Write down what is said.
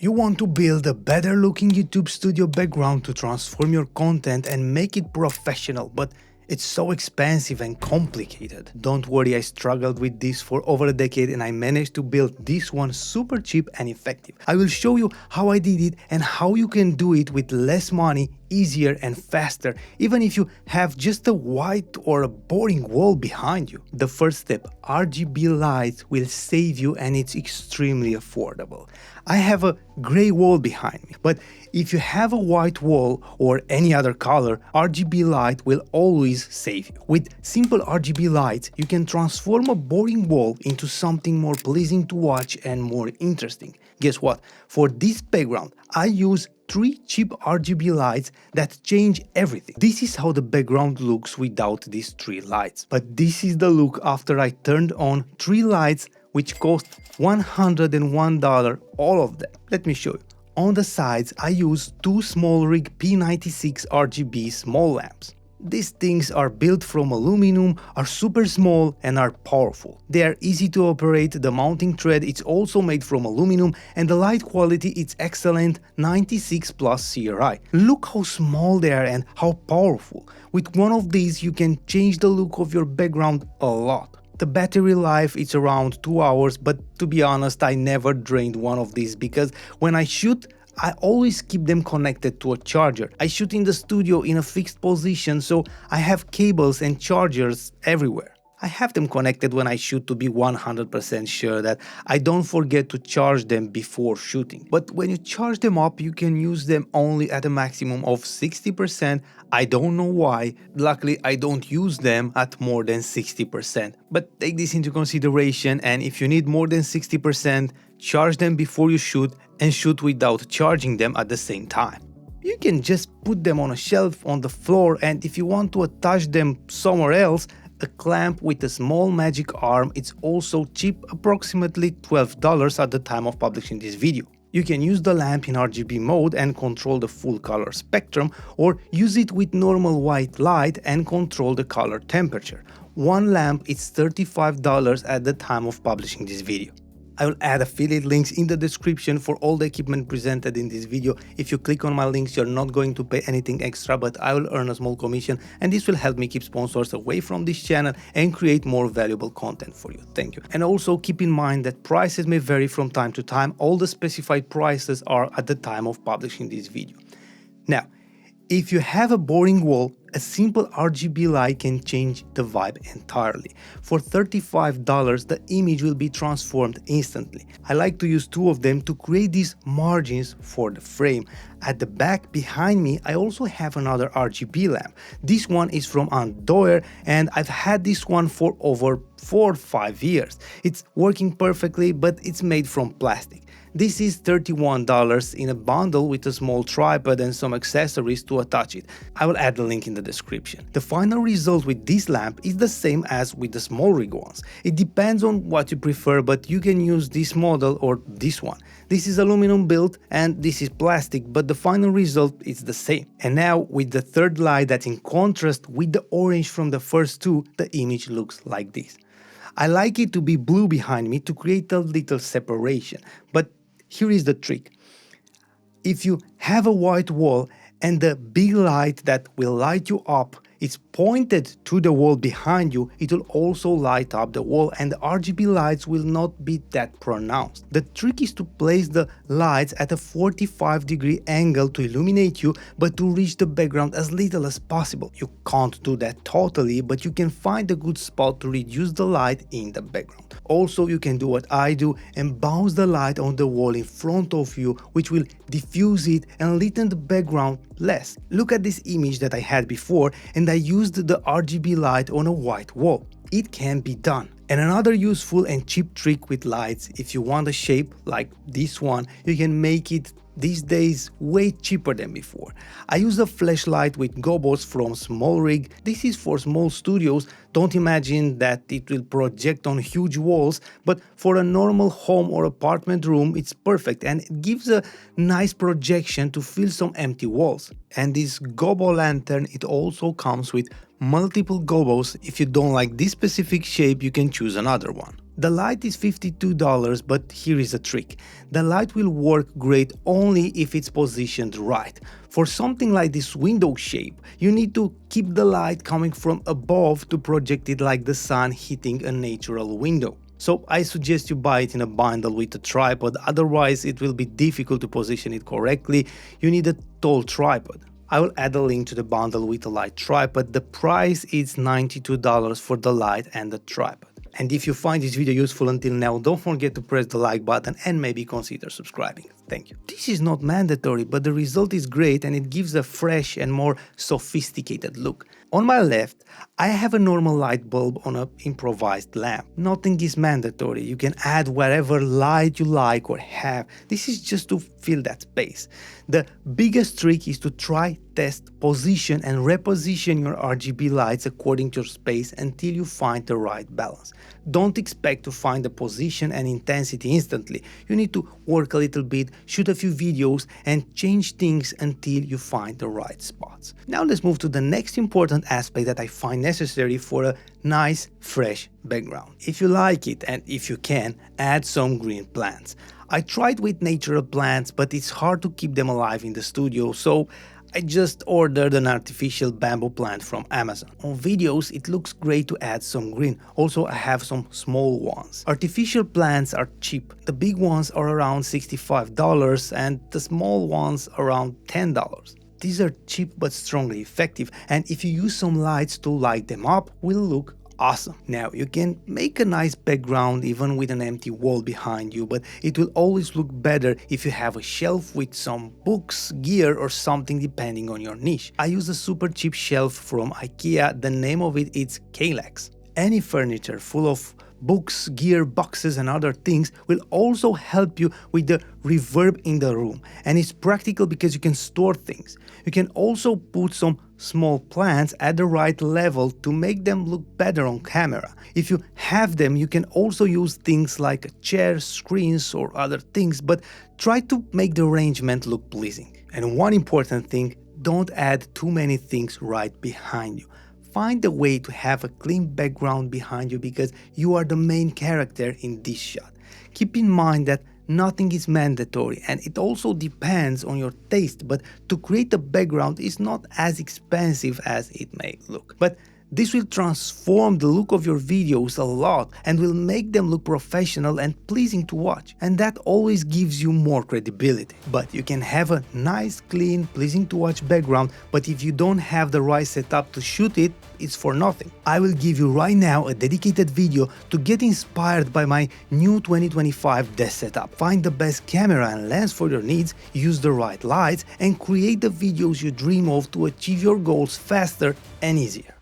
You want to build a better looking YouTube studio background to transform your content and make it professional, but it's so expensive and complicated. Don't worry, I struggled with this for over a decade and I managed to build this one super cheap and effective. I will show you how I did it and how you can do it with less money, easier and faster, even if you have just a white or a boring wall behind you. The first step, RGB lights will save you and it's extremely affordable. I have a gray wall behind me, but if you have a white wall or any other color, RGB light will always save you. With simple RGB lights, you can transform a boring wall into something more pleasing to watch and more interesting. Guess what? For this background, I use 3 cheap RGB lights that change everything. This is how the background looks without these 3 lights. But this is the look after I turned on 3 lights which cost $101, all of them. Let me show you. On the sides, I use 2 small rig P96 RGB small lamps. These things are built from aluminum, are super small and are powerful. They are easy to operate, the mounting thread is also made from aluminum and the light quality is excellent, 96 plus CRI. Look how small they are and how powerful. With one of these you can change the look of your background a lot. The battery life is around 2 hours, but to be honest, I never drained one of these because when I shoot, I always keep them connected to a charger. I shoot in the studio in a fixed position, so I have cables and chargers everywhere. I have them connected when I shoot to be 100% sure that I don't forget to charge them before shooting. But when you charge them up, you can use them only at a maximum of 60%. I don't know why. Luckily, I don't use them at more than 60%. But take this into consideration, and if you need more than 60%, charge them before you shoot and shoot without charging them at the same time. You can just put them on a shelf on the floor, and if you want to attach them somewhere else, a clamp with a small magic arm is also cheap, approximately $12 at the time of publishing this video. You can use the lamp in RGB mode and control the full color spectrum, or use it with normal white light and control the color temperature. One lamp is $35 at the time of publishing this video. I will add affiliate links in the description for all the equipment presented in this video. If you click on my links, you're not going to pay anything extra, but I will earn a small commission and this will help me keep sponsors away from this channel and create more valuable content for you. Thank you. And also keep in mind that prices may vary from time to time. All the specified prices are at the time of publishing this video. Now, if you have a boring wall, a simple RGB light can change the vibe entirely. For $35, the image will be transformed instantly. I like to use 2 of them to create these margins for the frame. At the back behind me, I also have another RGB lamp. This one is from Andoer and I've had this one for over 4 or 5 years. It's working perfectly, but it's made from plastic. This is $31 in a bundle with a small tripod and some accessories to attach it. I will add the link in the description. The final result with this lamp is the same as with the small rig ones. It depends on what you prefer, but you can use this model or this one. This is aluminum built and this is plastic, but the final result is the same. And now with the third light that's in contrast with the orange from the first 2, the image looks like this. I like it to be blue behind me to create a little separation, but here is the trick. If you have a white wall and the big light that will light you up is pointed to the wall behind you, it will also light up the wall and the RGB lights will not be that pronounced. The trick is to place the lights at a 45-degree angle to illuminate you, but to reach the background as little as possible. You can't do that totally, but you can find a good spot to reduce the light in the background. Also, you can do what I do and bounce the light on the wall in front of you, which will diffuse it and lighten the background less. Look at this image that I had before, and I used the RGB light on a white wall. It can be done. And another useful and cheap trick with lights, if you want a shape like this one, you can make it these days way cheaper than before. I use a flashlight with gobos from Small Rig. This is for small studios. Don't imagine that it will project on huge walls, but for a normal home or apartment room it's perfect and it gives a nice projection to fill some empty walls. And this gobo lantern, it also comes with multiple gobos. If you don't like this specific shape, you can choose another one. The light is $52, but here is a trick. The light will work great only if it's positioned right. For something like this window shape, you need to keep the light coming from above to project it like the sun hitting a natural window. So I suggest you buy it in a bundle with a tripod, otherwise it will be difficult to position it correctly. You need a tall tripod. I will add a link to the bundle with the light tripod. The price is $92 for the light and the tripod. And if you find this video useful until now, don't forget to press the like button and maybe consider subscribing. Thank you. This is not mandatory, but the result is great and it gives a fresh and more sophisticated look. On my left, I have a normal light bulb on an improvised lamp. Nothing is mandatory. You can add whatever light you like or have. This is just to fill that space. The biggest trick is to try, test, position and reposition your RGB lights according to your space until you find the right balance. Don't expect to find the position and intensity instantly. You need to work a little bit, shoot a few videos and change things until you find the right spots. Now let's move to the next important aspect that I find necessary for a nice, fresh background. If you like it and if you can, add some green plants. I tried with natural plants, but it's hard to keep them alive in the studio, so I just ordered an artificial bamboo plant from Amazon. On videos it looks great to add some green. Also I have some small ones. Artificial plants are cheap. The big ones are around $65 and the small ones around $10. These are cheap but strongly effective, and if you use some lights to light them up, will look awesome. Now you can make a nice background even with an empty wall behind you, but it will always look better if you have a shelf with some books, gear or something depending on your niche. I use a super cheap shelf from IKEA. The name of it is KALLAX. Any furniture full of books, gear, boxes and other things will also help you with the reverb in the room, and it's practical because you can store things. You can also put some small plants at the right level to make them look better on camera. If you have them, you can also use things like chairs, screens or other things, but try to make the arrangement look pleasing. And one important thing, don't add too many things right behind you. Find a way to have a clean background behind you because you are the main character in this shot. Keep in mind that nothing is mandatory and it also depends on your taste, but to create a background is not as expensive as it may look. But this will transform the look of your videos a lot and will make them look professional and pleasing to watch. And that always gives you more credibility. But you can have a nice, clean, pleasing to watch background, but if you don't have the right setup to shoot it, it's for nothing. I will give you right now a dedicated video to get inspired by my new 2025 desk setup. Find the best camera and lens for your needs, use the right lights and create the videos you dream of to achieve your goals faster and easier.